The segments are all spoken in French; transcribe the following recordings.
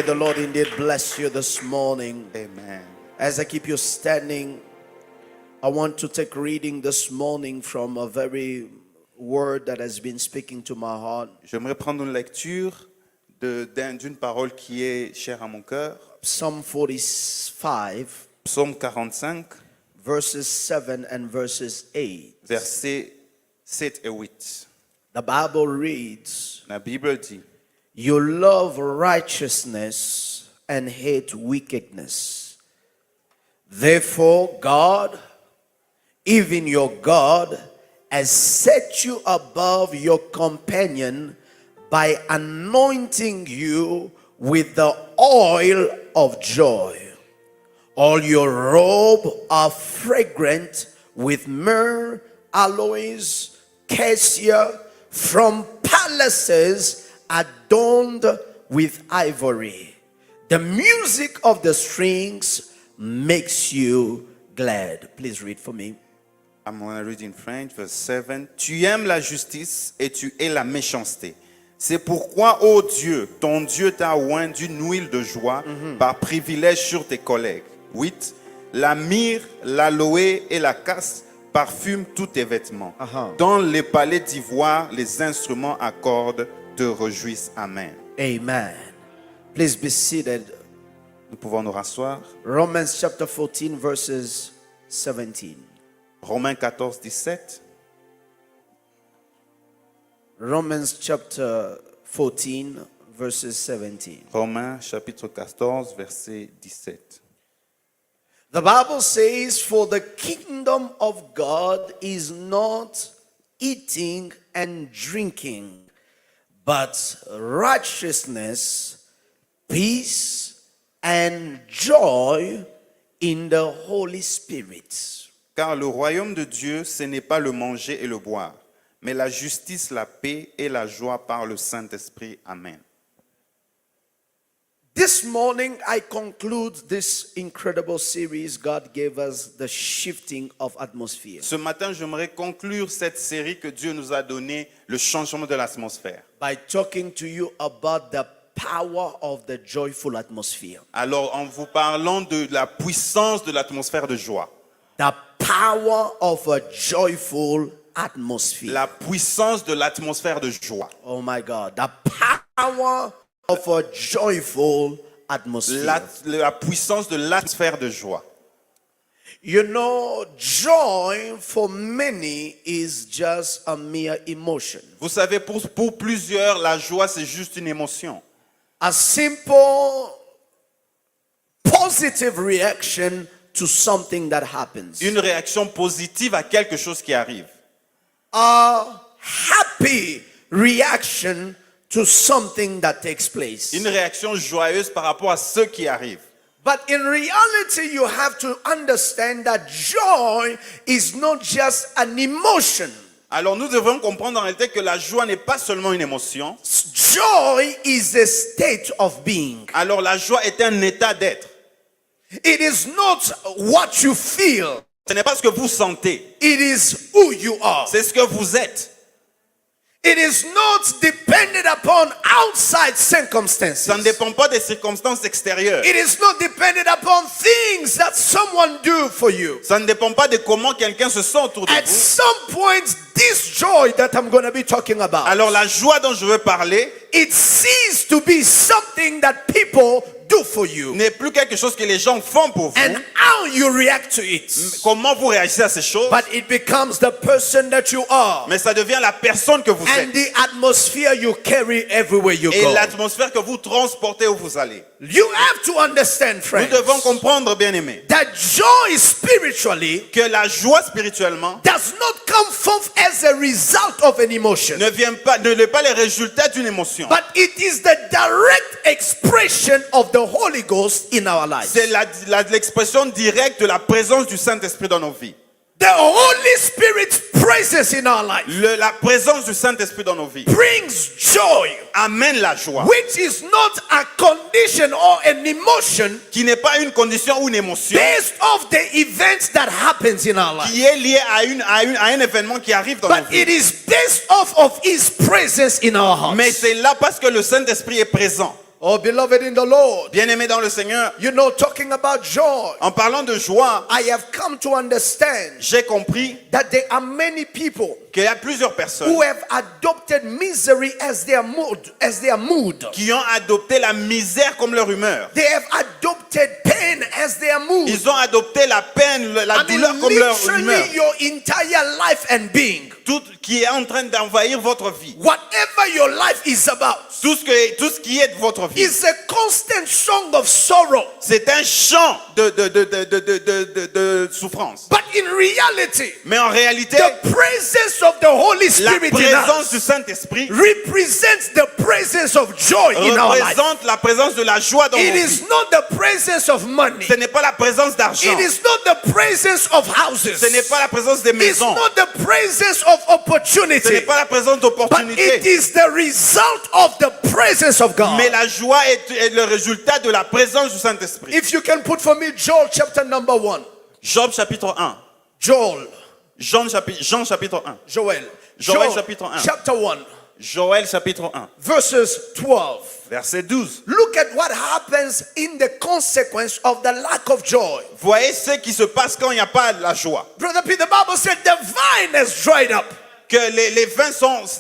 May the Lord indeed bless you this morning. Amen. As I keep you standing, I want to take reading this morning from a very word that has been speaking to my heart. J'aimerais prendre une lecture d'une parole qui est chère à mon cœur. Psalm 45, Psaume 45, verses 7 and verses 8. versets 7 et 8. The Bible reads, La Bible dit, "You love righteousness and hate wickedness. Therefore, God, even your God, has set you above your companion by anointing you with the oil of joy. All your robe are fragrant with myrrh, aloes, cassia, from palaces adorned with ivory. The music of the strings makes you glad." Please read for me. I'm going to read in French, verse 7. Tu aimes la justice et tu hais la méchanceté. C'est pourquoi, ô Dieu, ton Dieu t'a oint d'une huile de joie par privilège sur tes collègues. 8. La myrrhe, l'aloe et la casse parfument tous tes vêtements. Dans les palais d'ivoire, les instruments à cordes te réjouissent. Amen. Amen. Please be seated. Nous pouvons nous rasseoir. Romans chapter 14 verses 17. Romains 14, 17. Romans chapter 14 verses 17. Romains chapitre 14, verset 17. The Bible says, "For the kingdom of God is not eating and drinking, but righteousness, peace, and joy in the Holy Spirit." Car le royaume de Dieu, ce n'est pas le manger et le boire, mais la justice, la paix et la joie par le Saint-Esprit. Amen. This morning, I conclude this incredible series God gave us, the shifting of atmosphere, Ce matin, j'aimerais conclure cette série que Dieu nous a donnée, le changement de l'atmosphère. by talking to you about the power of the joyful atmosphere. Alors, en vous parlant de la puissance de l'atmosphère de joie, The power of a joyful atmosphere. la puissance de l'atmosphère de joie, Oh my God. The power of a joyful atmosphere. la puissance de l'atmosphère de joie. You know, joy for many is just a mere emotion. Vous savez, pour plusieurs, la joie, c'est juste une émotion. A simple, positive reaction to something that happens. Une réaction positive à quelque chose qui arrive. A happy reaction to something that takes place. Une réaction joyeuse par rapport à ce qui arrive. But in reality, you have to understand that joy is not just an emotion. Alors nous devons comprendre en réalité que la joie n'est pas seulement une émotion. Joy is a state of being. Alors la joie est un état d'être. It is not what you feel. Ce n'est pas ce que vous sentez, It is who you are. c'est ce que vous êtes. It is not dependent upon outside circumstances. Ça ne dépend pas des circonstances extérieures. It is not dependent upon things that someone do for you. Ça ne dépend pas de comment quelqu'un se sent autour de At vous. some point, this joy that I'm going to be talking about, Alors la joie dont je veux parler it ceases to be something that people do for you. n'est plus quelque chose que les gens font pour vous. And how you react to it. Comment vous réagissez à ces choses, But it becomes the person that you are. mais ça devient la personne que vous And êtes. the atmosphere you carry everywhere you Et go. l'atmosphère que vous transportez où vous allez. You have to understand, Nous friends, devons comprendre, bien aimés, that joy spiritually que la joie spirituellement does not come forth as a result of an emotion, ne n'est pas le résultat d'une émotion. but it is the direct expression of the Holy Ghost in our lives. C'est l'expression directe de la présence du Saint-Esprit dans nos vies. The Holy Spirit's presence in our life La présence du Saint-Esprit dans nos vies brings joy, amène la joie, which is not a condition or an emotion qui n'est pas une condition ou une émotion, based off the events that happens in our life, qui est liée à un événement qui arrive dans nos but vies. it is based off of His presence in our hearts. Mais c'est là parce que le Saint-Esprit est présent. Oh, beloved in the Lord, Bien-aimés dans le Seigneur, you know, talking about joy, en parlant de joie, I have come to understand j'ai compris that there are many people qu'il y a plusieurs personnes who have adopted misery as their mood. qui ont adopté la misère comme leur humeur. They have adopted pain as their mood. Ils ont adopté la peine, la douleur comme leur humeur. Literally your entire life and being. Tout qui est en train d'envahir votre vie. Whatever your life is about Tout ce qui est de votre vie. is a constant song of sorrow. C'est un chant de souffrance. But in reality, Mais en réalité, the presence of the Holy la Spirit in présence us du Saint-Esprit represents the presence of joy in our life. représente la présence de la joie dans It vos is vies. not the presence of money. Ce n'est pas la présence d'argent. It is not the presence of houses. Ce n'est pas la présence des It's maisons. not the presence of Ce n'est opportunity. pas la présence But it d'opportunité. is the result of the presence of God. Mais la joie est le résultat de la présence du Saint-Esprit. If you can put for me Joel chapter number 1. Job chapitre 1. Joel. Jean chapitre 1. Joel. Joël chapitre 1. Chapter 1. Joël chapitre 1. Verses 12. Verset 12. Look at what happens in the consequence of the lack of joy. Voyez ce qui se passe quand il n'y a pas la joie. Brother P, the Bible said the vine has dried up. Que les vins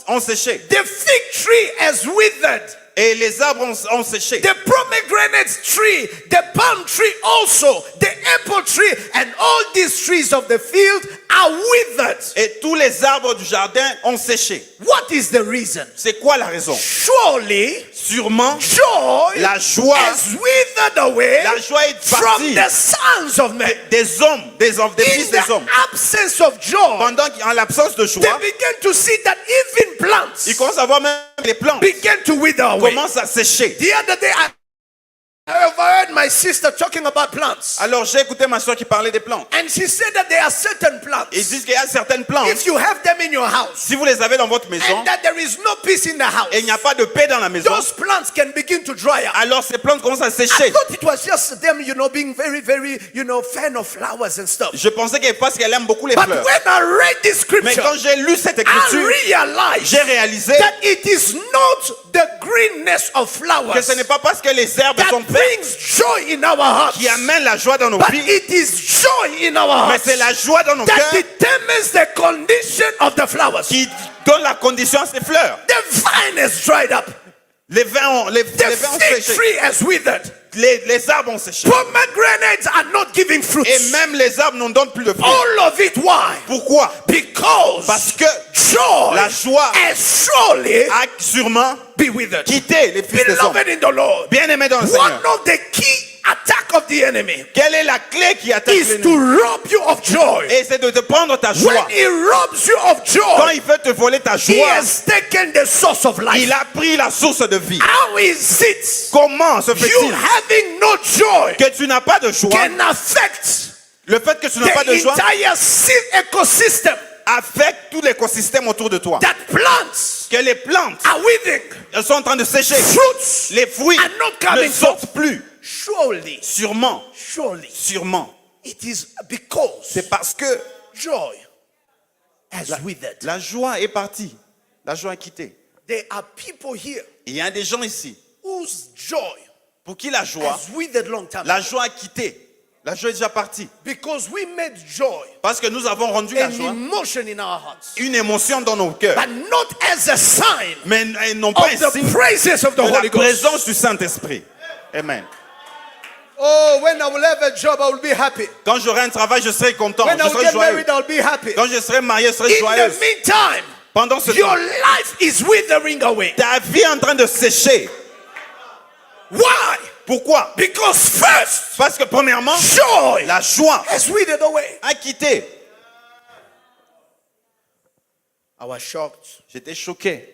ont séché. The fig tree has withered. Et les arbres ont séché. The pomegranate tree, the palm tree also, the apple tree, and all these trees of the field are withered. Et tous les arbres du jardin ont séché. What is the reason? C'est quoi la raison? Surely, Sûrement, joy la joie, has withered away la joie est from partie the sons of men. des hommes, des In fils des hommes. the absence of joy, Pendant qu'en l'absence de they joie, begin to see that even plants ils commencent à voir même les plantes begin to wither away. commencent à sécher. The other day, I overheard my sister talking about plants. Alors j'ai écouté ma soeur qui parlait des plantes. And she said that there are certain plants. Ils disent qu'il y a certaines plantes, If you have them in your house, si vous les avez dans votre maison, and that there is no peace in the house, et il n'y a pas de paix dans la maison, those plants can begin to dry up. alors ces plantes commencent à I sécher. thought it was just them, being very, very, fan of flowers and stuff. Je pensais qu'elle parce qu'elle aime beaucoup les But fleurs. when I read this Mais scripture, quand j'ai lu cette I écriture, realized j'ai réalisé that it is not the greenness of que flowers ce n'est pas parce que les herbes that sont vertes brings joy in our hearts, qui amènent la joie dans nos but vies, it is joy in our mais hearts c'est la joie dans nos that cœurs determines the condition of the flowers. qui donne la condition à ces fleurs. The vine has dried up. Les vins ont The fig séché. tree has withered. Les arbres ont séché. Pomegranates are not giving fruits. Et même les arbres n'en donnent plus de fruits. All of it, why? Pourquoi? Because Parce que joy la joie has surely a sûrement be withered. quitté les fils des hommes. Beloved in the Lord, Bien-aimés dans le one Seigneur. of the key attack of the enemy Quelle est la clé qui attaque is l'ennemi? to rob you of joy. Et c'est de te prendre ta When joie. he robs you of Quand joy, il veut te voler ta he joie, has taken the source of life. il a pris la source de vie. How is it Comment se you fait-il having no joy que tu n'as pas de joie? can affect Le fait que tu n'as pas the de joie entire ecosystem affecte tout l'écosystème autour de toi. that plants Que les plantes, are withering, elles sont en train de sécher. fruits Les fruits are not ne coming forth. sortent plus. Surely, Sûrement, surely, it is because c'est parce que joy has withered. la joie est partie. La joie est quittée. There are people here Il y a des gens ici whose joy pour qui la joie, has withered long time la joie a quitté. La joie est déjà partie. because we made joy Parce que nous avons rendu la an joie emotion in our hearts, une émotion dans nos cœurs. but not as a sign Mais non pas un of the signe praises of the de la Holy Ghost. présence du Saint-Esprit. Amen. Oh, when I will have a job, I will be happy. Quand j'aurai un travail, je serai content. When I Je will serai get joyeux. married, I will be happy. Quand je serai marié, je serai In joyeuse. the meantime, Pendant ce your temps, life is withering away. ta vie est en train de sécher. Why? Pourquoi? Because first, Parce que premièrement, joy la joie has withered away. a quitté. I was shocked. J'étais choqué.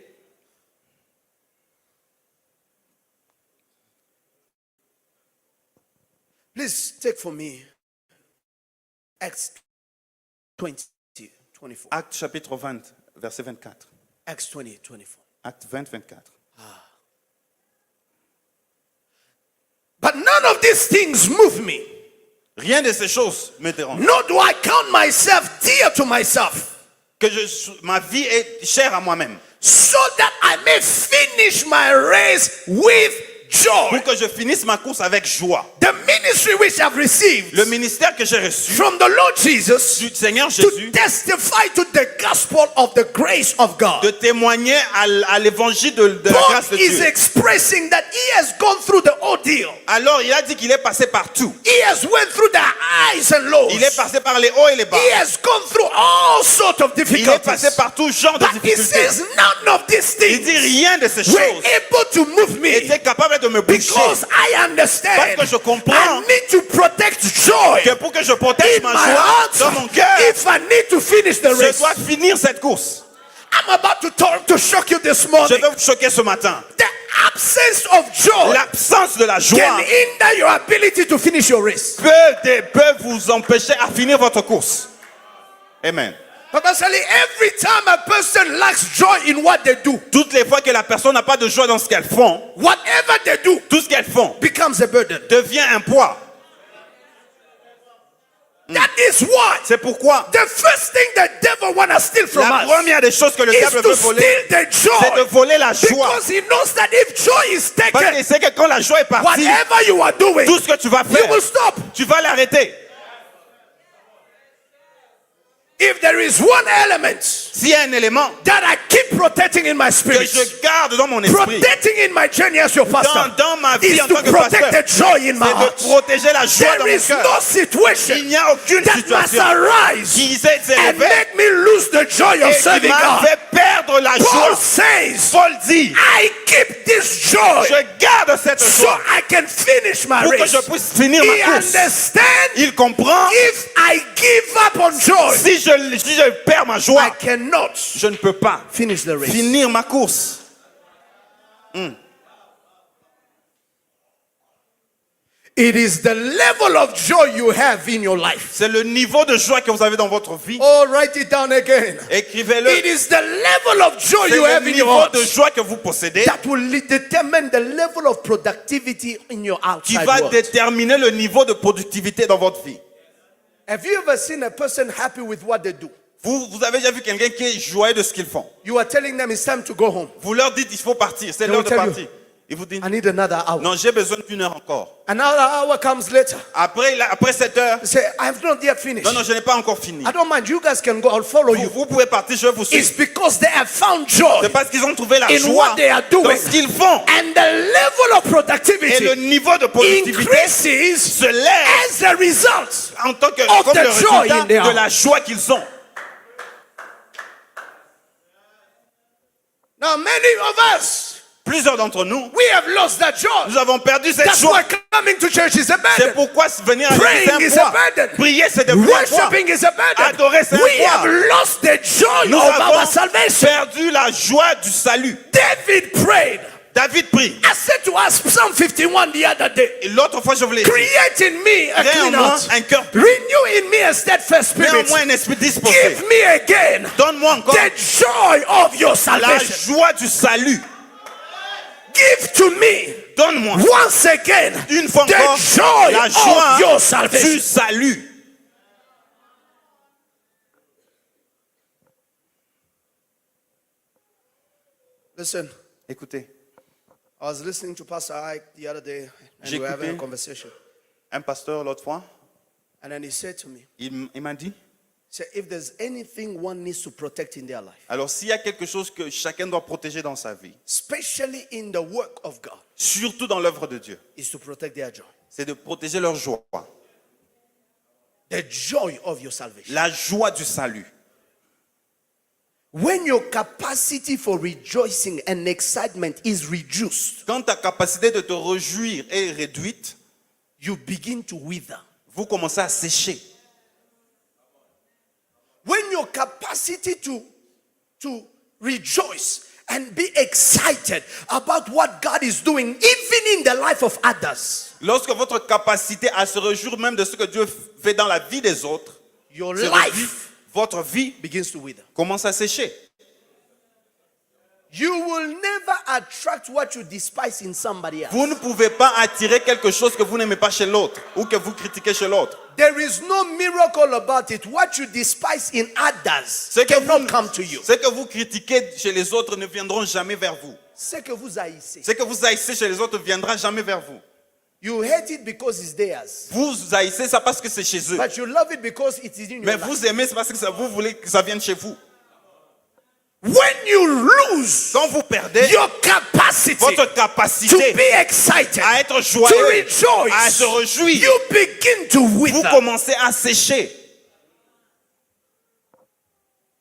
Please take for me Acts 20, 24. Acte chapitre 20, verset 24. Acts 20, 24. Acte 20, 24. But none of these things move me. Rien de ces choses me dérange. Nor do I count myself dear to myself, Que ma vie est chère à moi-même. so that I may finish my race with joy. pour que je finisse ma course avec joie. The ministry which I've received Le ministère que j'ai reçu from the Lord Jesus du Seigneur to Jésus, testify to the gospel of the grace of God. de témoigner à l'évangile de la Paul grâce de is Dieu. expressing that he has gone through the ordeal. Alors il a dit qu'il est passé par tout. He has went through the highs and lows. Il est passé par les hauts et les bas. He has gone through all sorts of Il est passé difficulties. par tout genre de But he difficultés. says none of these Il dit things rien de ces were choses able to move me était capable de me bouger. because I Parce understand que je comprends I need to protect joy que pour que je protège in ma my joie heart dans mon cœur, if I need to finish the je race. dois finir cette course. I'm about to talk to shock you this Je morning. vais vous choquer ce matin. The absence of joy L'absence de la can joie hinder your ability to finish your race. peut vous empêcher à finir votre course. Amen. Purposely, every time a person lacks joy in what they do, Toutes les fois que la personne n'a pas de joie dans ce qu'elles font, whatever they do tout ce qu'elles font becomes a burden. devient un poids. That is why C'est pourquoi the first thing the devil wants to steal from la us première des choses que le is diable to veut voler, steal the c'est de joy. voler la joie. Because he knows that if joy is Parce taken, qu'il sait que quand la joie est partie, whatever you are doing, tout ce que tu vas you faire, will stop. tu vas l'arrêter. If there is one element S'il y a un élément that I keep protecting in my que spirit, je garde dans mon esprit, protecting in my journey as your pastor, dans ma vie is en to tant que protect pasteur, the joy in my c'est de heart. protéger la joie dans There mon is cœur. no situation Il n'y a aucune that must situation arise qui s'est and élevée make me lose the joy of et qui serving m'a God. fait perdre la Paul joie. says, Paul dit, I keep this joy je garde cette so joie I can finish my pour que race. je puisse finir He ma course. understands Il comprend, if I give up on joy, si je perds ma I joie, cannot je ne peux pas finish the race. finir ma course. It is the level of joy you have in your life. C'est le niveau de joie que vous avez dans votre vie. Oh, write it down again. Écrivez-le. It is the level of joy C'est you le have in your niveau heart de joie que vous possédez that will determine the level of productivity in your qui outside va world. déterminer le niveau de productivité dans votre vie. Have you ever seen a person happy with what they do? Vous avez déjà vu quelqu'un qui est joyeux de ce qu'ils font. You are telling them it's time to go home. Vous leur dites il faut partir, c'est They l'heure will de tell you, partir. Ils vous disent I need another hour. non, j'ai besoin d'une heure encore. Another hour comes later. Après cette heure, They say, I have not yet finished. non, je n'ai pas encore fini. I don't mind. You guys can go. I'll follow you. Vous pouvez partir, je vais vous It's suivre. because they have found joy C'est parce qu'ils ont trouvé la in joie what they are dans doing. ce qu'ils font. And the level of Et le productivity niveau de productivité increases se lève as a result. en tant que of comme the le joy résultat in their de la joie qu'ils ont. Now, many of us, Plusieurs d'entre nous, we have lost that joy. nous avons perdu cette That's joie. why coming to church is a C'est burden. pourquoi venir à Praying l'église is c'est un a poids. burden. Prier, c'est de poids. Worshiping is a burden. Adorer, c'est un We poids. have lost the joy Nous of our avons salvation. perdu la joie du salut. David prayed. David prie. I said to us, Psalm 51 the other day, Et l'autre fois, je voulais dire, create in me a crée en clean moi heart. un cœur pur. Renew in me a steadfast spirit. Néanmoins, un esprit disposé. Give me again Donne-moi encore the joy of your la salvation. joie du salut. Give to me Donne-moi once again une fois the encore joy la of your joie du salvation. salut. Listen, Écoutez, I was listening to Pastor Ike the other day, and we were having a conversation. un pasteur l'autre fois, And then he said to me, il m'a dit, he said, if there's anything one needs to protect in their life, alors s'il y a quelque chose que chacun doit protéger dans sa vie, especially in the work of God, surtout dans l'œuvre de Dieu, is to protect their joy. c'est de protéger leur joie. The joy of your salvation. La joie du salut. When your capacity for rejoicing and excitement is reduced, Quand ta capacité de te réjouir est réduite, you begin to wither. vous commencez à sécher. When your capacity to rejoice and be excited about what God is doing, even in the life of others, Lorsque votre capacité à se réjouir même de ce que Dieu fait dans la vie des autres, your se réduit, life votre vie begins to wither. commence à sécher. You will never attract what you despise in somebody else. Vous ne pouvez pas attirer quelque chose que vous n'aimez pas chez l'autre ou que vous critiquez chez l'autre. There is no miracle about it. What you despise in others Ce que cannot vous- come to you. Ce que vous critiquez chez les autres ne viendront jamais vers vous. Ce que vous haïssez. Ce que vous haïssez chez les autres ne viendra jamais vers vous. You hate it because it's theirs. Vous haïssez ça parce que c'est chez eux. But you love it because it is in your Mais life. vous aimez, c'est parce que vous voulez que ça vienne chez vous. When you lose Quand vous perdez your capacity votre to capacité be excited, à être to joyeux, à se rejoice, réjouir, you begin to vous wither. commencez à sécher.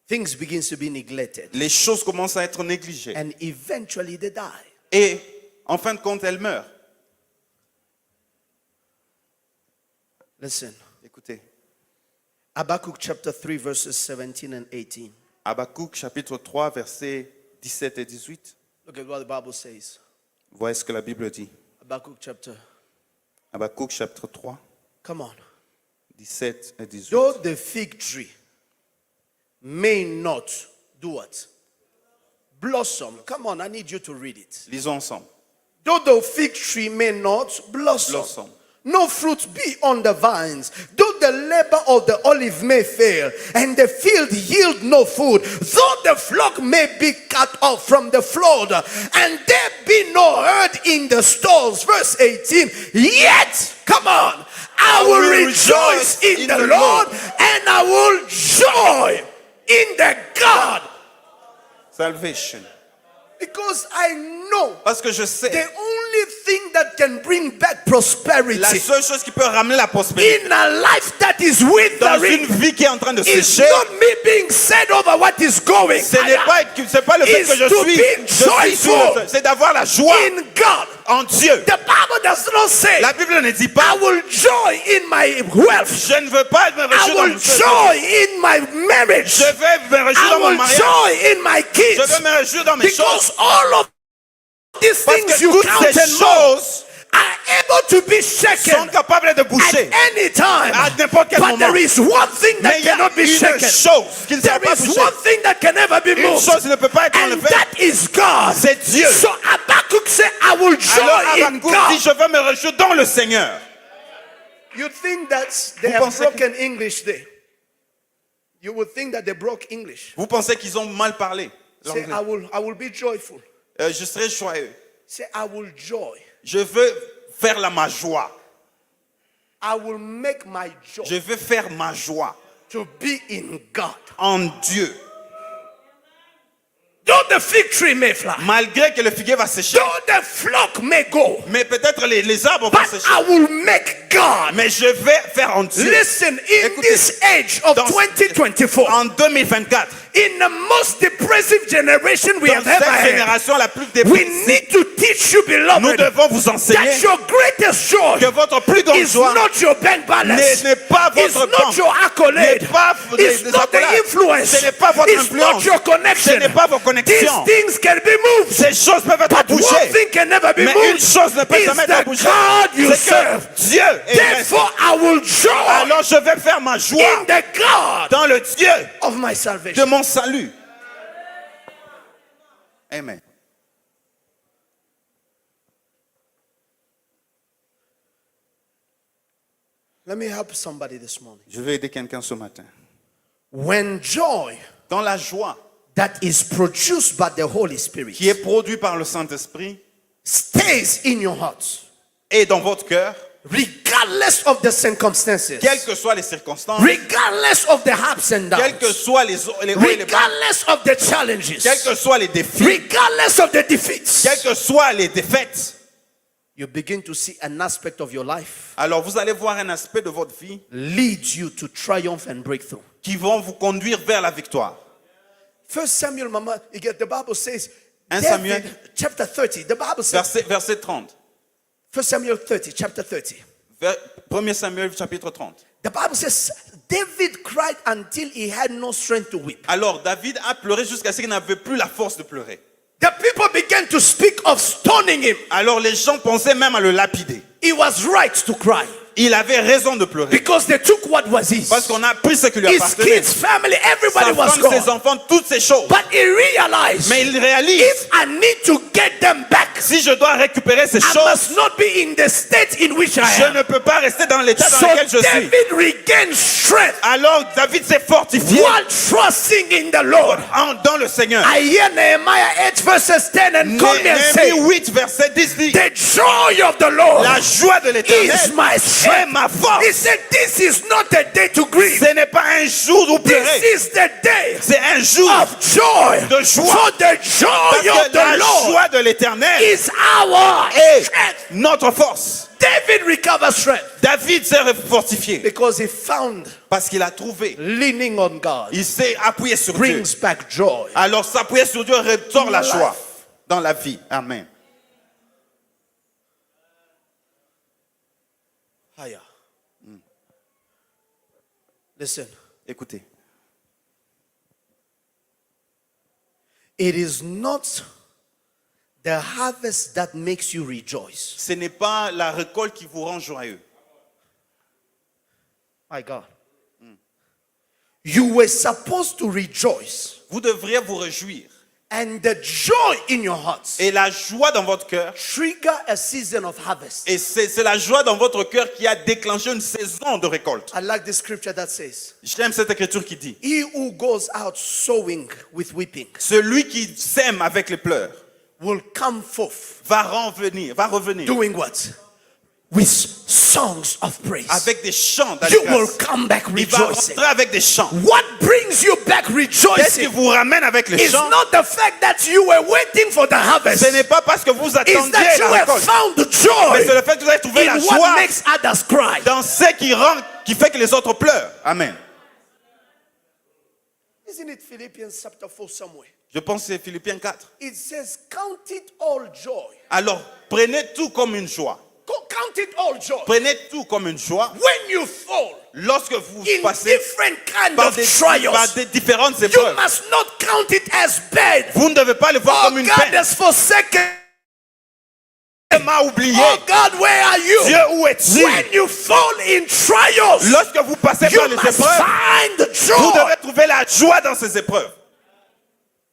Things begin to be neglected. Les choses commencent à être négligées. And eventually they die. Et en fin de compte, elles meurent. Listen. Écoutez, Habakkuk chapter 3 verses 17 and 18. Habakkuk chapitre 3, versets 17 et 18. Look at what the Bible says. Voyez ce que la Bible dit. Habakkuk chapter. Habakkuk chapitre 3, Come on. 17 et 18. Though the fig tree may not do what? Blossom. Come on, I need you to read it. Lisons ensemble. Though the fig tree may not blossom, Blossom. no fruit be on the vines, though the labor of the olive may fail, and the field yield no food, though the flock may be cut off from the flood, and there be no herd in the stalls. Verse 18, yet, come on, I will rejoice in the Lord, and I will joy in the God. Salvation. Because I know Parce que je sais, the only thing that can bring back prosperity la seule chose qui peut ramener la prospérité in a life that is dans withering une vie qui est en train de is sécher, not me being said over what is going. ce n'est pas le fait Is que je to suis be joyful c'est d'avoir la joie in God. en Dieu. The Bible does not say La Bible ne dit I pas, will joy in my wealth. je ne veux pas me I réjouir dans will mon joy in my marriage. Je vais me réjouir I dans mon will mariage. joy in my Je kids. vais me réjouir dans mes Because choses. all of these Parce things que you toutes count ces and more choses are able to be sont shaken capables de at bouger. any time. À n'importe quel But moment. there is one thing that Mais il y a cannot be une shaken. chose qui ne sera There pas is bougée. one thing that can never be Une moved. chose qui ne peut pas être And enlevée. that is God. C'est Dieu. So Habakkuk said, I will Alors joy in Habakkuk God. dit, je vais me réjouir dans le Seigneur. You think that they Vous have pensez broken English there? You would think that they broke English. Vous pensez qu'ils ont mal parlé Say, l'anglais. I will be joyful. Je serai joyeux. Say, I will joy. Je veux faire ma joie. I will make my joy Je veux faire ma joie to be in God. en Dieu. Though the fig tree may fly, Malgré que le figuier va sécher. though the flock may go, Mais peut-être les arbres vont but sécher. I will make God. Mais je vais faire en Dieu. Listen, in Écoutez, this age of dans- 2024, En 2024, in the most depressive generation we dans have ever cette had, génération la plus we dépressive, need to teach you, nous beloved, devons vous that enseigner your greatest joy que votre plus grande is joie not your bank balance, n'est pas it's votre not banque, your accolade, n'est pas it's des not the accolades, influence, ce n'est pas votre it's not influence, your connection. ce n'est pas vos These connexions. things can be moved, Ces choses peuvent être but one bougées. thing can never be Mais une moved. chose ne peut Is jamais être the bougée. God you C'est serve. que Dieu est resté. Therefore, I will joy Alors je vais faire ma joie in the God dans le Dieu of my de salvation. mon salut. Amen. Let me help somebody this morning. Je vais aider quelqu'un ce matin. When joy Dans la joie that is produced by the Holy Spirit qui est produite par le Saint-Esprit stays in your heart, et dans votre cœur, regardless of the circumstances, quelles que soient les circonstances, regardless of the ups and quelles que downs, soient les hauts et les bas, regardless of the challenges, quels que soient les défis, regardless of the defeats, quelles que soient les défaites, you begin to see an aspect of your life alors vous allez voir un aspect de votre vie leads you to triumph and breakthrough. qui vont vous conduire vers la victoire. First Samuel, Mama, the Bible says, 1 David, Samuel. chapter 30, the Bible says, Verset 30. First Samuel 30, chapter 30. 1 Samuel chapitre 30. The Bible says, David cried until he had no strength to weep. Alors David a pleuré jusqu'à ce qu'il n'avait plus la force de pleurer. The people began to speak of stoning him. Alors les gens pensaient même à le lapider. It was right to cry. Il avait raison de pleurer. because they took what was his. Parce qu'on a pris ce qui lui His appartenait. kids, family, everybody Sa was femme, ses gone. enfants, toutes ces choses. But he realized, Mais il réalise, if I need to get them back, si je dois récupérer ces I choses, must not be in the state in which I je am. ne peux pas rester dans l'état So dans lequel je suis. David regained strength Alors David s'est fortifié while trusting in the Lord. dans le Seigneur. I hear Nehemiah 8 verses 10 and come and say, Néhémie 8, verset 10 dit, the joy of the Lord la joie de is l'Éternel my est strength. ma force. He said, this is not a day to grieve. Ce n'est pas un jour où This pleurer. is the day C'est un jour of joy. de joie. For the Parce joy of que la the Lord joie de l'Éternel is our est strength. notre force. David recovered strength David s'est fortifié because he found parce qu'il a trouvé. leaning on God Il s'est appuyé sur Dieu. brings back joy. Alors s'appuyer sur Dieu restaure la Life. joie dans la vie. Amen. Higher. Listen, Écoutez, it is not the harvest that makes you rejoice. ce n'est pas la récolte qui vous rend joyeux. My God. You were supposed to rejoice, Vous devriez vous réjouir. and the joy in your hearts Et la joie dans votre cœur, trigger a season of harvest. et c'est la joie dans votre cœur qui a déclenché une saison de récolte. I like the scripture that says, J'aime cette écriture qui dit, he who goes out sowing with weeping celui qui sème avec les pleurs will come forth va revenir doing what? With songs of praise. avec des chants You will d'allégresse. come back Il va rejoicing. rentrer avec des chants. What brings you back Qu'est-ce qui rejoicing vous ramène avec les is chants? not the fact that you were waiting for the harvest. Ce n'est pas parce que vous It's attendiez that you la have récolte, found the mais c'est joy le fait que vous avez trouvé la in what joie makes others cry. dans ce qui fait que les autres pleurent. Amen. Isn't it Philippians chapter 4 somewhere? Je pense que c'est Philippiens 4. It says, count it all joy. Alors, prenez tout comme une joie. Count it all joy. Prenez tout comme une joie. When you fall Lorsque vous in passez different kind par of des trials, différentes you épreuves, must not count it as bad. vous ne devez pas le voir Oh, comme une God peine. has forsaken. Dieu m'a oublié. Oh God, where are you? Dieu, où es-tu? When you fall in trials, Lorsque vous passez you par les must épreuves, find the vous joy. devez trouver la joie dans ces épreuves.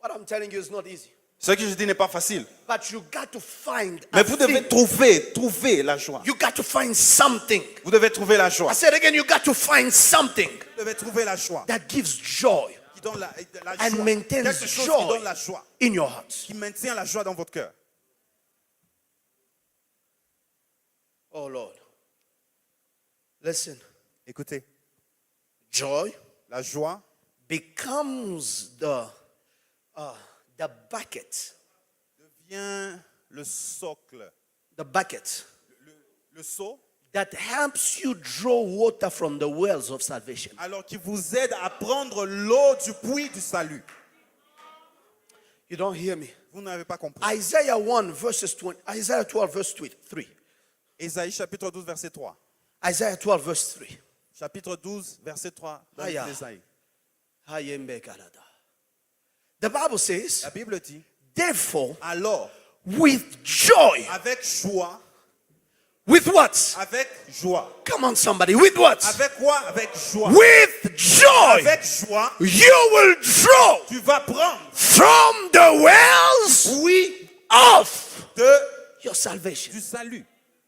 What I'm telling you is not easy. Ce que je dis n'est pas facile. But you got to find Mais a vous devez thing. trouver la joie. You got to find something. Vous devez trouver la joie. I said again, you got to find something Vous devez trouver la joie. that gives joy Qui donne la and joie. maintains Quelque chose qui joy donne la joie. in your heart. Qui maintient la joie dans votre cœur. Oh Lord. Listen, Écoutez, joy la joie becomes the bucket. devient le socle, The bucket le seau, that helps you draw water from the wells of salvation. alors qui vous aide à prendre l'eau du puits du salut. You don't hear me. Vous n'avez pas compris. Isaiah 1 verses 20, Isaiah 12 verse 3. Ésaïe chapitre 12 verset 3. Isaiah 12 verse 3. Chapitre 12 verset 3 dans Aya. Ésaïe. The Bible says, La Bible dit, therefore, alors, with joy. avec joie, With what? avec joie. Come on, somebody. With what? Avec quoi? Avec joie. With joy. Avec joie, You will draw tu vas prendre, from the wells oui, of de, your salvation. du salut.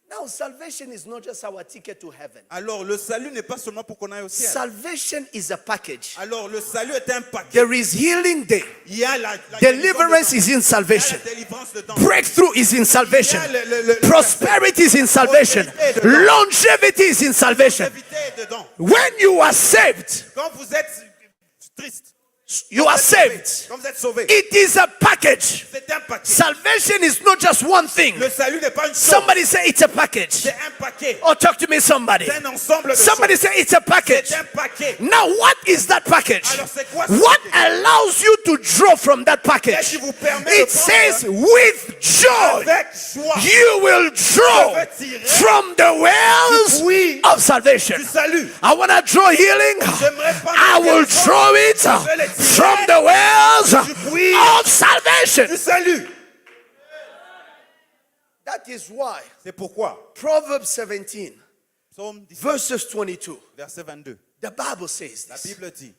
Now, salvation is not just our ticket to heaven. Alors, le salut n'est pas seulement pour qu'on aille au ciel. Salvation is a package. Alors, le salut est un paquet. There is healing there. Il y a la Deliverance is in il y a salvation. la délivrance dedans. Breakthrough is in salvation. Il y a le Prosperity is in salvation. Longevity is in salvation. longévité dedans. When you are saved, Quand vous êtes triste, you are saved. quand vous êtes sauvé, It is a package. c'est un paquet. Salvation is not just one thing. Le salut n'est pas une chose, Somebody say it's a package. c'est un paquet. Oh, talk to me, somebody. C'est un ensemble de Somebody choses. say it's a package. C'est un paquet. Now, what is that package? Alors, c'est quoi ce What paquet? allows you to draw from that Qu'est-ce package? qui vous permet de It says, with joy, avec joie you will draw from the wells oui, of salvation. du salut? I want to draw healing. J'aimerais pas I will draw it from the wells of salvation. du salut. That is why C'est pourquoi Proverbs 17 Psaume 17, verses 22. verset 22. The Bible says La this. Bible dit,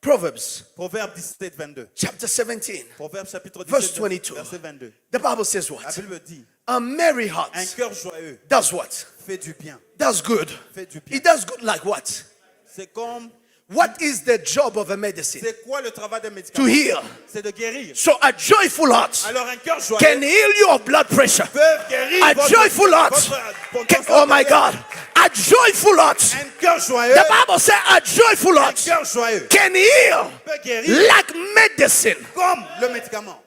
Proverbs Proverbe 17, 22. chapter 17, Proverbe chapitre verse 17, 22. verset 22. The Bible says La what? Bible dit, A merry heart un cœur joyeux does what? fait du bien. Does good. Fait du bien. It does good like what? C'est comme, What is the job of a medicine? c'est quoi le travail d'un To médicament? heal. C'est de guérir. So a joyful heart Alors un cœur joyeux can heal your blood pressure. peut guérir A joyful heart. Oh my God. A joyful heart. Un cœur joyeux, The Bible says a joyful un heart cœur joyeux can heal peut guérir like medicine. comme le médicament.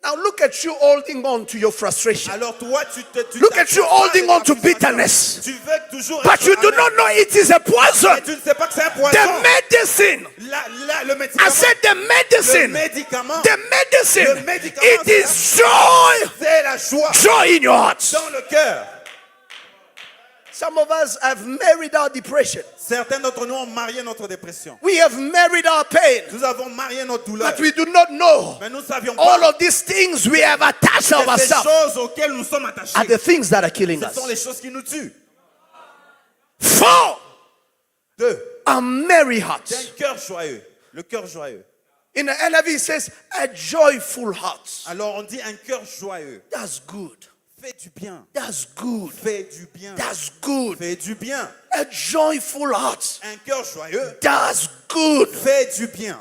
Now look at you holding on to your frustration. Alors toi, tu Look at you holding on to bitterness. Tu veux toujours But you être do amer. not know it is a poison. Mais tu ne sais pas que c'est un poison. The medicine. Le médicament. I said the Le medicine. médicament. The medicine. Le médicament, It c'est is joy. C'est la joie Joy in your heart. dans le cœur. Some of us have married our depression. Certains d'entre nous ont marié notre dépression. We have married our pain. Nous avons marié notre douleur. But we do not know Mais nous ne savions all pas of these things we have attached que ces ourselves choses auxquelles nous sommes attachés, are the things that are killing ce sont us. les choses qui nous tuent. 4. 2. A merry heart. C'est un cœur joyeux. Le cœur joyeux. In the NIV it says a joyful heart. Alors on dit un cœur joyeux. That's good. Fais du bien. That's good. Fais du bien. That's good. Fais du bien. A joyful heart. Un cœur joyeux. That's good. Fais du bien.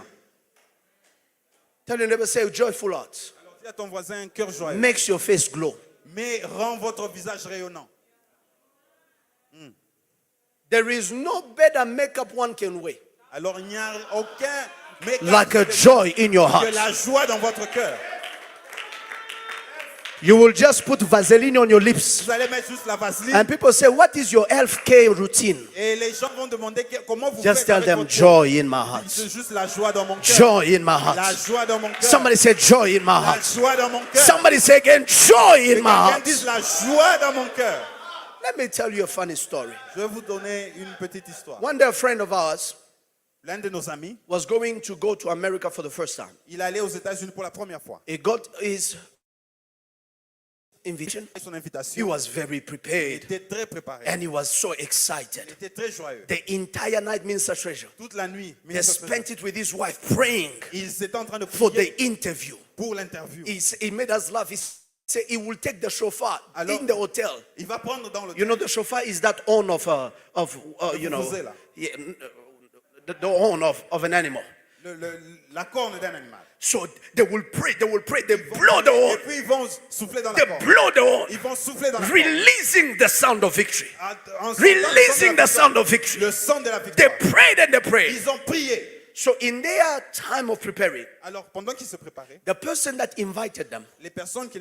Tell your neighbor, say a joyful heart Alors dis à ton voisin un cœur joyeux. makes your face glow. Mais rend votre visage rayonnant. There is no better makeup one can wear Alors il n'y a aucun make-up like a joy in your que heart. la joie dans votre cœur. You will just put Vaseline on your lips. Vous allez mettre juste la vaseline. And people say, what is your health-care routine? Et les gens vont demander comment vous Just faites tell avec them, votre joy in my heart. C'est juste la joie dans mon cœur. Joy in my La heart. joie dans mon cœur. Somebody say, joy in my La heart. joie dans mon cœur. Somebody say again, joy in my Quelqu'un heart. dise la joie dans mon cœur. Let me tell you a funny story. Je vais vous donner une petite histoire. One day, a friend of ours L'un de nos amis, was going to go to America for the first time. il allait aux États-Unis pour la première fois. He got his invitation. Son He invitation, was very il prepared était très préparé. and he was so Il excited. était très joyeux. The entire night, Minister Treasure, Toute la nuit, he spent it with his wife praying il était en train de for prier the interview. pour l'interview. He made us laugh. He said he will take the shofar Alors, in the hotel. Il va prendre dans le You know, the shofar is that horn of you know, vuvuzela. yeah, the horn of an animal. la corne d'un animal. So they will pray, they blow the Et horn, puis ils vont souffler dans they la corne. blow the horn, Ils vont souffler dans la corne. releasing the sound of victory. En Releasing the sound of le victory. son de la They victoire. prayed and they prayed. Ils ont prié. So in their time of preparing, Alors pendant qu'ils se préparaient, the person that invited them la personne qui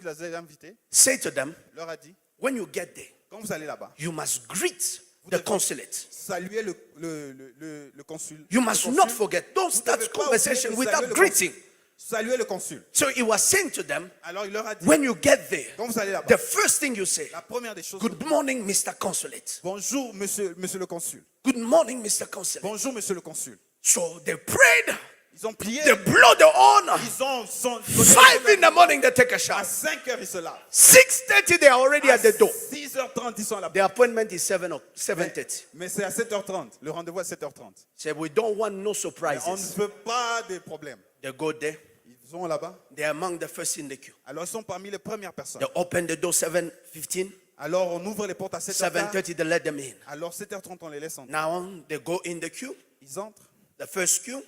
les avait invités said to them, leur a dit, when you get there, quand vous allez là-bas, you must greet the consulate. saluez le consul. You must Le not consul. forget. Don't Vous start devez pas conversation oublier de without saluer le greeting. consul. Saluez le consul. So he was saying to them, Alors il leur a dit, when you get there, quand vous allez là-bas, the first thing you say, la première des choses, good morning, Mr. Consulate. bonjour monsieur le consul. Good morning, Mr. Consulate. Bonjour monsieur le consul. So they prayed, Ils ont prié. they blow the horn. Ils ont 5 in the morning, they take a à shower. 5 heures ils se lavent. 6:30, they are already at the door. 6h30 ils sont à la The appointment is 7:30. Mais c'est à 7h30. Le rendez-vous est à 7h30. Say, we don't want no On ne surprises. veut pas de problèmes. They go there. Ils vont là-bas. They're among the first in the queue. Alors ils sont parmi les premières personnes. They open the door 7:15. Alors on ouvre les portes à 7h30. 7:30, they let them in. Alors 7h30 on les laisse entrer. Now they go in the queue. Ils entrent. The first queue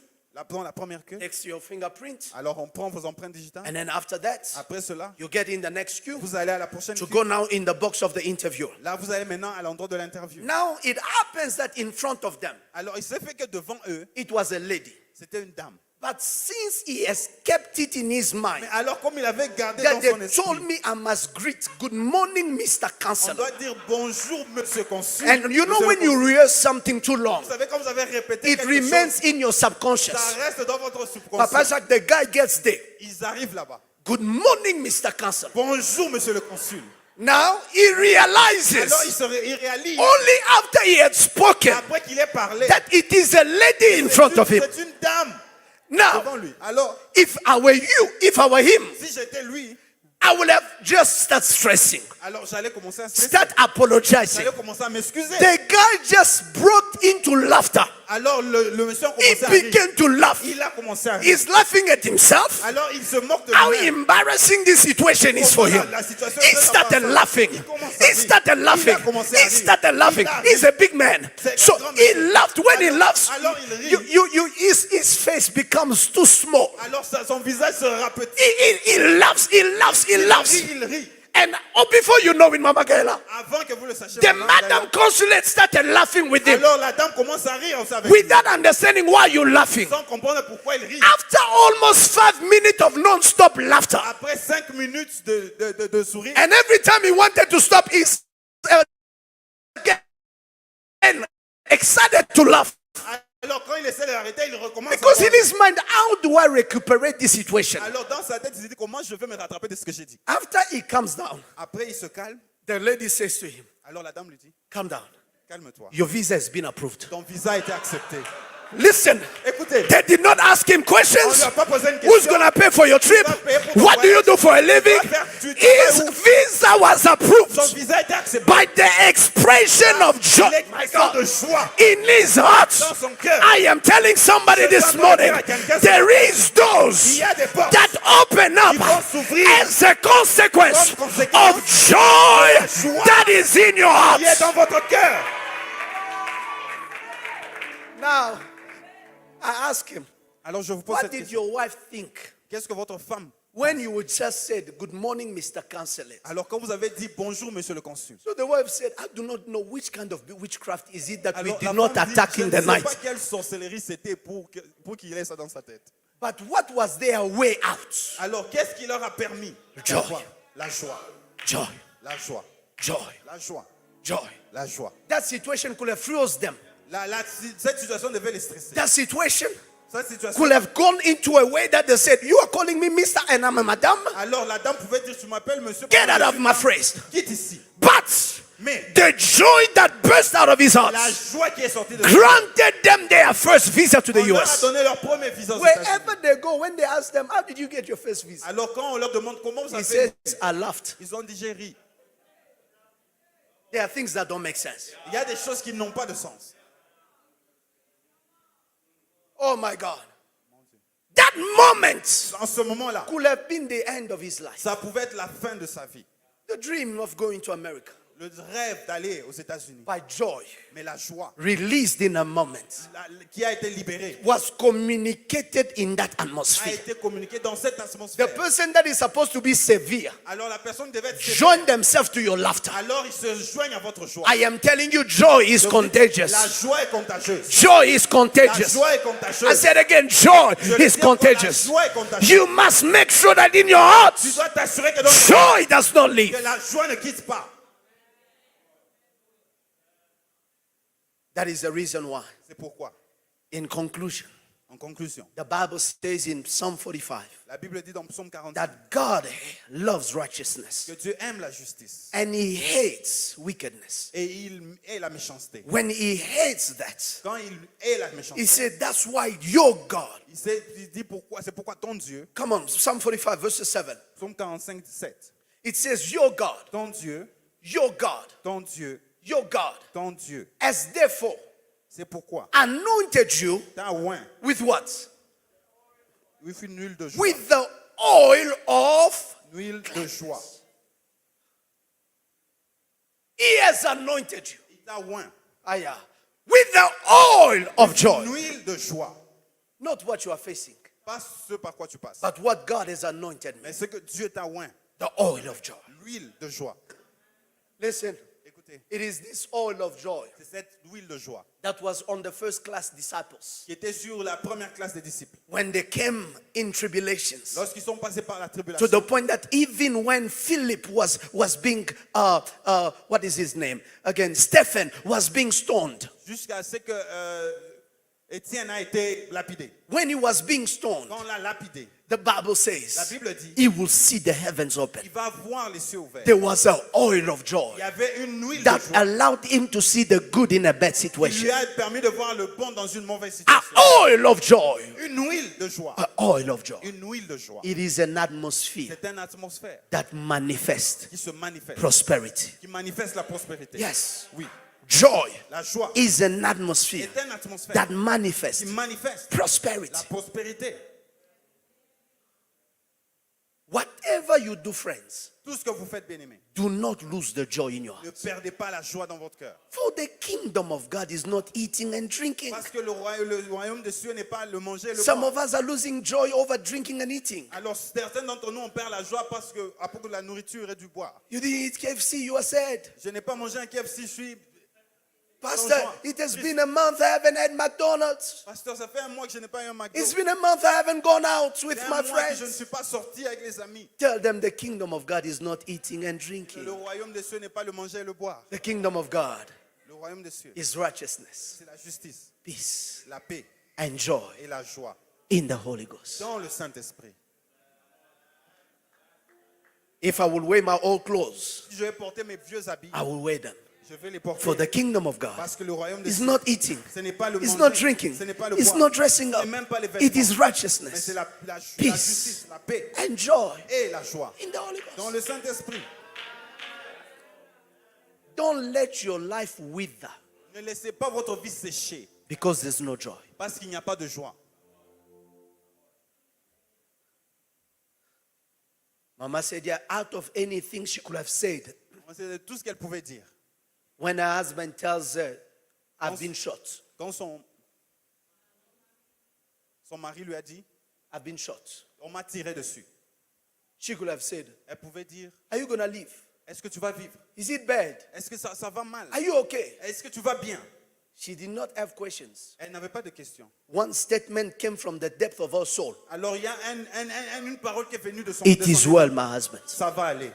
Dans la première queue. takes your fingerprint. Alors on prend vos empreintes digitales. And then after that, Après cela, you get in the next queue vous allez à la prochaine to queue. go now in the box of the interview. Là vous allez maintenant à l'endroit de l'interview. Now it happens that in front of them, Alors il s'est fait que devant eux, it was a lady. c'était une dame. But since he has kept it in his mind Mais alors comme il avait gardé that dans they son esprit, told me I must greet, good morning, Mr. on Counselor. doit dire bonjour monsieur consul. And you know Monsieur when le you consul. rehearse something too long, Vous savez quand vous avez répété it quelque chose, remains in your ça subconscious. reste dans votre subconscient. Papa Jacques, the guy gets there. Ils arrivent là-bas. Good morning, Mr. Counselor. Bonjour monsieur le consul. Now he realizes Alors il réalise only after he had spoken après qu'il ait parlé that it is a lady in front of him. c'est une dame Now, devant lui. Alors if I were you, if I were him, si j'étais lui, I would have just start stressing, Alors j'allais commencer à stresser. start apologizing. J'allais commencer à m'excuser. The guy just broke into laughter. Alors le monsieur a He commencé à rire. began to laugh. Il a commencé à rire. He's laughing at himself. Alors il se moque de How lui-même. embarrassing this situation is for him. La situation He est très started embarrassante. laughing. Il commence à He rire. started laughing. Il a commencé à He rire. started laughing. Il a He's a big man. C'est un So grand he monsieur. laughed. When he Alors- laughs, alors il rit. his face becomes too small. Alors son visage sera petit. He laughs. He laughs. He laughs. Il rit. And before you know it, Mama Gaila, Avant que vous le sachiez. the maman, madam consulate started laughing with him alors la dame commence à rire aussi avec lui. without understanding why you're laughing. Sans comprendre pourquoi il rit. After almost 5 minutes of non-stop laughter, Après 5 minutes de sourire. and every time he wanted to stop, he's again excited to laugh. Alors quand il essaie de l'arrêter, il recommence. Because à in his mind, how do I recuperate this situation? Alors dans sa tête, il se dit comment je vais me rattraper de ce que j'ai dit. After he calms down, Après il se calme. the lady says to him, Alors la dame lui dit, calm down. calme-toi. Your visa has been approved. Ton visa a été accepté. Listen, Écoutez, they did not ask him on ne questions. lui a pas posé une Who's question. going to pay for your trip? va payer pour ton What do you voyage? do for a living? Tu vas faire- tu His travailles où? visa was Son approved visa a été accepté. by the expression of joy. My L'expression de God. joie In his heart, dans son cœur. I am telling somebody this morning, there is Il doors y a des portes. that open up Qui vont s'ouvrir as a consequence comme conséquence of joy joie that is in your heart. qui est dans votre cœur. Now, I ask him, Alors je vous pose what cette did question. your wife think Qu'est-ce que votre femme, when you just said, good morning, Mr. Consulate? alors quand vous avez dit bonjour monsieur le consul, So the wife said, I do not know which kind of witchcraft is it that we alors did la not femme dit, attack je in ne the sais night. pas quelle sorcellerie c'était pour qu'il ait ça dans sa tête. But what was their way out? Alors qu'est-ce qui leur a permis Joy. d'avoir la joie, Joy, la joie, joy, la joie, joy. la joie. That situation could have froze them. Cette situation devait les stresser. That situation Cette situation. could have gone into a way that they said, you are calling me Mr. and I'm a madam? Alors la dame pouvait dire, tu m'appelles monsieur. Get out of my face. Quitte ici. But Mais the joy that burst out of his heart la joie qui est sortie de granted them their first visa to the on leur a US. donné leur premier visa aux États-Unis. Wherever they go, when they ask them, how did you get your first visa? Alors quand on leur demande comment vous He avez fait, says, I laughed. ils ont dit j'ai ri. There are things that don't make sense. Il y a des choses qui n'ont pas de sens. Oh my God. That moment En ce moment-là, could have been the end of his life. ça pouvait être la fin de sa vie. The dream of going to America Le rêve d'aller aux États-Unis. by joy, Mais la joie released in a moment, qui a été libérée was communicated in that a atmosphere. été communiquée dans cette The atmosphère. person that is supposed to be severe, Alors la personne devait être sévère. join themselves to your laughter. Alors ils se joignent à votre joie. I am telling you, joy is La contagious. joie est contagieuse. Joy is La contagious. joie est I contagieuse. said again, joy Je le is dis encore, contagious. La joie est contagieuse. You must make sure that in your heart, Tu dois t'assurer que, dans joy does not leave. que la joie ne quitte pas. That is the reason why. C'est pourquoi, In conclusion, en conclusion, the Bible says in Psalm 45 la Bible dit dans Psaume 45 that God loves righteousness que Dieu aime la justice and he hates wickedness. et il hait la méchanceté. When he hates that, Quand il hait la he méchanceté, said, that's why your God. il dit pourquoi, c'est pourquoi ton Dieu, Come on, Psalm 45, verse 7. Psaume 45, 7, It says, your God, ton Dieu, your God, ton Dieu, your God ton Dieu, has therefore c'est pourquoi anointed you t'as oint with what? with une huile de joie, With the oil of. une huile de joie. He has anointed you. Il t'a oint with the oil of joy. une huile de joie. Not what you are facing, Pas ce par quoi tu passes, but what God has anointed me. mais ce que Dieu t'a oint, The oil of joy. l'huile de joie. Listen, Écoutez, it is this oil of joy c'est cette huile de joie that was on the first class disciples qui était sur la première classe des disciples. when they came in tribulations. Lorsqu'ils sont passés par la To tribulation, the point that even when Philip was being, what is his name? Again, Stephen was being stoned. jusqu'à ce que Étienne a été lapidé. When he was being stoned, Quand on l'a lapidé, the Bible la says Bible dit, he will see the heavens open. il va voir les cieux ouverts. There was an oil of joy Il y avait une huile de that joie allowed him to see the good in a bad qui lui situation. a permis de voir le bon dans une mauvaise An situation. oil of joy. Une huile de joie. An oil of joy. Une huile de joie. It is an atmosphere C'est une atmosphère that manifests qui se manifeste. prosperity. Qui manifeste la prospérité. Yes. Oui. Joy La joie is an atmosphere est une atmosphère that qui manifests manifeste prosperity. la prospérité. Whatever you do, friends, Tout ce que vous faites, bien-aimés, do not lose the joy in your ne heart. perdez pas la joie dans votre cœur. For the kingdom of God is not eating and drinking. Parce que le royaume des cieux n'est pas le manger et le Some boire. of us are losing joy over drinking and eating. Alors certains d'entre nous on perd la joie parce que à propos de la nourriture et du boire. You didn't eat KFC, you are sad. Je n'ai pas mangé un KFC, je suis Pastor, it has been a month I haven't had McDonald's. pasteur, ça fait un mois que je n'ai pas eu un McDo. It's been a month I haven't gone out with C'est my un mois que je ne friends. suis pas sorti avec les amis. Tell them the kingdom of God is not eating and Le drinking. royaume des cieux n'est pas le manger et le boire. The kingdom of God Le royaume des cieux, is righteousness, c'est la justice, peace, la paix and joy et la joie in the Holy Ghost. dans le Saint-Esprit. If I will wear my old clothes, Si je vais porter mes vieux habits, I will wear them. je vais les porter For the kingdom of God parce que le royaume des is cieux, not eating, ce n'est pas le it's manger, not drinking, ce n'est pas le it's boire, not dressing ce up. n'est même pas les It is vêtements, mais righteousness c'est la peace, justice, la paix and joy et la joie in the Holy dans Ghost. le Saint-Esprit. Don't let your life wither Ne laissez pas votre vie sécher because there's no joy. parce qu'il n'y a pas de joie. Mama said, yeah, out of anything she could have said, C'est tout ce qu'elle pouvait dire. when her husband tells her, I've been shot, Quand son mari lui a dit, I've been shot, on m'a tiré dessus. she could have said, Elle pouvait dire, are you going to live? est-ce que tu vas vivre? Is it bad? Est-ce que ça va mal? Are you okay? Est-ce que tu vas bien? She did not have questions. Elle n'avait pas de questions. One statement came from the depth of her soul. Alors il y a une parole qui est venue de son It de son is âme. well, my husband. Ça va aller.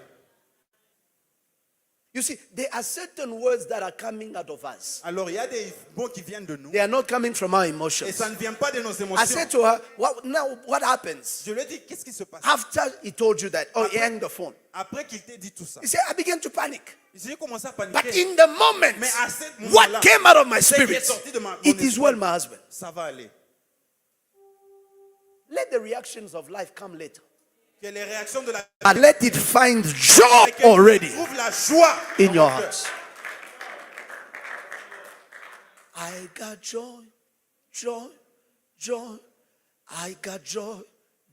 You see, there are certain words that are coming out of us. Alors il y a des mots qui viennent de nous They are not coming from our et emotions. ça ne vient pas de nos I émotions. said to her, what happens? Je lui ai dit, qu'est-ce qui se passe? After he told you that, oh, he hung the phone. Après qu'il t'ait dit tout ça, He said, I began to panic. j'ai commencé à But paniquer. in the moment, Mais à ce what moment-là, came out of my ce qui est spirit, sorti de mon it is esprit, well, my husband. ça va aller. Let the reactions of life come later. Que les réactions de la But let it find joy already trouve la joie in dans your mon cœur. heart. I got joy, joy, joy. I got joy,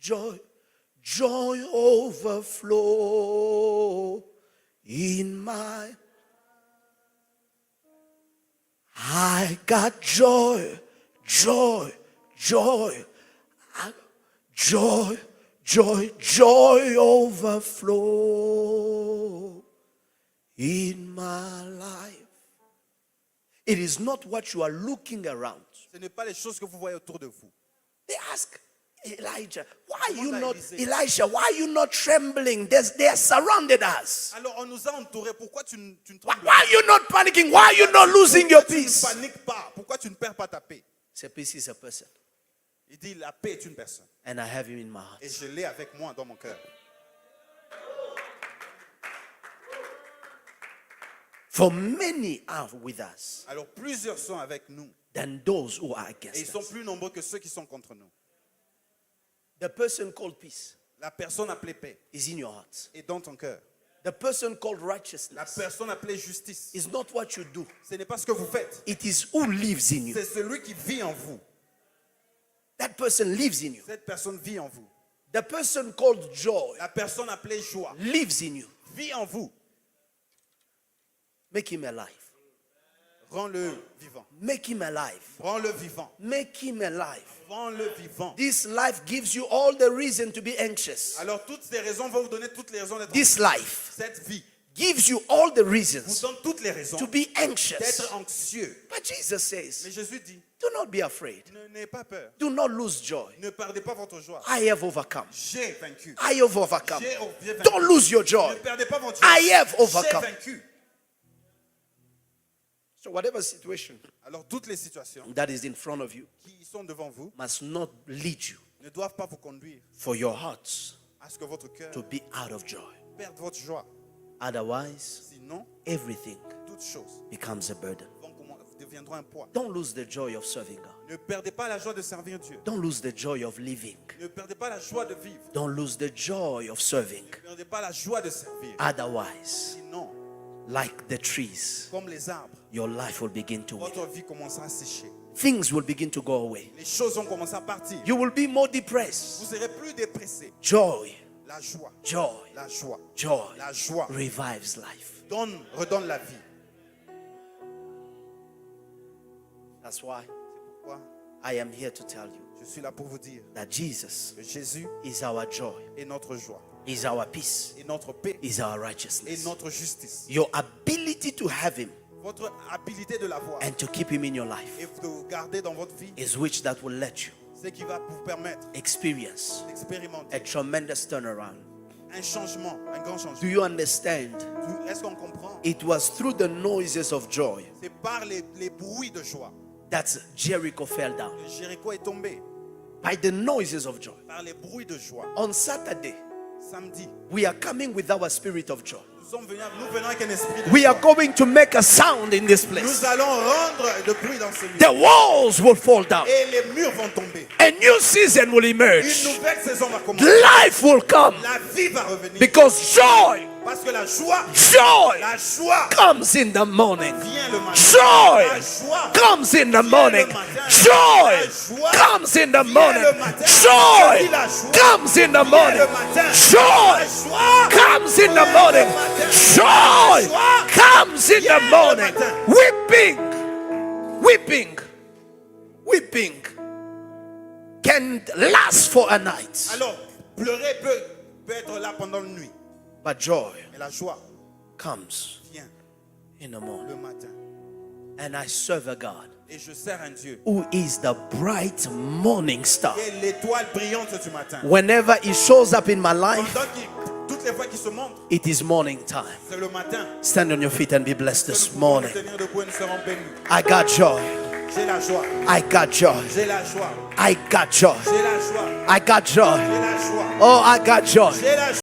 joy, joy overflow in my. I got joy, joy, joy, joy, joy, joy overflow in my life. It is not what you are looking around. Ce n'est pas les choses que vous voyez autour de vous. They ask Elijah, why are you Comment not, Élisée? Elisha, why are you not trembling? They are surrounded us. Alors on nous a entourés. Pourquoi tu ne Why, trembles why are you not panicking? Why are you not losing your Pourquoi tu peace? ne paniques pas? Pourquoi tu ne perds pas ta paix? Say, peace is a person, Il dit, la paix est une personne. and I have him in my heart. Et je l'ai avec moi dans mon cœur. For many are with us Alors plusieurs sont avec nous. than those who are Et ils against sont us. plus nombreux que ceux qui sont contre nous. The person called peace La personne appelée paix is in your heart. est dans ton cœur. The person called La righteousness personne appelée justice, is not what you do. ce n'est pas ce que vous faites. It is who lives in you. C'est celui qui vit en vous. That person lives in you. Cette personne vit en vous. The person called joy La personne appelée joie lives in you. vit en vous. Make him alive. Rends-le vivant. Make him alive. Rends-le vivant. Make him alive. Rends-le vivant. This life gives you all the reason to be anxious. Alors toutes ces raisons vont vous donner toutes les raisons d'être This life Cette vie gives you all the vous reasons donne toutes les raisons to be anxious. d'être anxieux. But Jesus says, Mais Jésus dit, do not be afraid. n'ayez pas peur. Do not lose joy. Ne perdez pas votre joie. I have overcome. J'ai vaincu. I have overcome. J'ai vaincu. Don't lose your Ne joy. perdez pas votre joie. I have J'ai overcome. vaincu. So whatever situation Alors toutes les situations that is in front of you qui sont devant vous must not lead you ne doivent pas vous conduire for your hearts à ce que votre cœur to be out of joy. perde votre joie. Otherwise, Sinon, everything toutes choses becomes a burden. deviendront un poids. Don't lose the joy of serving God. Ne perdez pas la joie de servir Dieu. Don't lose the joy of living. Ne perdez pas la joie de vivre. Don't lose the joy of serving. Ne perdez pas la joie de servir. Otherwise, Sinon, like the trees, comme les arbres, your life will begin to wither. votre vie commencera à sécher. Things will begin to go away. Les choses vont commencer à partir. You will be more depressed. Vous serez plus dépressé. Joy, La joie, joy, la joie, joy la joie revives life. redonne la vie. That's why Pourquoi? I am here to tell you Je suis là pour vous dire that Jesus que Jésus is our joy, est notre joie, is our peace, est notre paix, is our est righteousness. notre justice. Your ability to have him Votre habilité de l'avoir and to keep him in your life et de vous garder dans votre vie, is which that will let you c'est qui va vous permettre experience d'expérimenter a tremendous turnaround. un changement, un grand Do changement. you understand? Est-ce qu'on comprend? It was through the noises of joy C'est par les bruits de joie that Jericho fell down. que Jéricho est tombé. By the noises of joy. Par les bruits de joie. On Saturday, Samedi, we are coming with our spirit of joy. nous venons avec un esprit de We are joie. going to make a sound in this place. Nous allons rendre le bruit dans ce lieu. The walls will fall down. Et les murs vont tomber. A new season will Une emerge. nouvelle saison va commencer. Life will come La vie va revenir. because joy, Parce que la joie joy comes in the morning. vient le matin. Joy La joie comes in the morning. Joy comes in the morning. Joy comes in the morning. Joy comes in the morning. Joy comes in the morning. Weeping can last for a night, Alors, pleurer peut être là pendant la nuit. but joy Mais la joie comes vient in the morning. le matin. And I serve a God Et je sers un Dieu who is the bright morning star. qui est l'étoile brillante du matin. Whenever he shows up in my life, Toutes les fois qu'il se montre, it is morning time. c'est le matin. Stand on your feet and be blessed Que nous this pouvons morning. nous tenir debout et nous serons bénis. I got joy. J'ai la joie. I got joy. J'ai la joie. I got joy. J'ai la joie. I got joy. J'ai la joie. Oh, I got joy. J'ai la joie.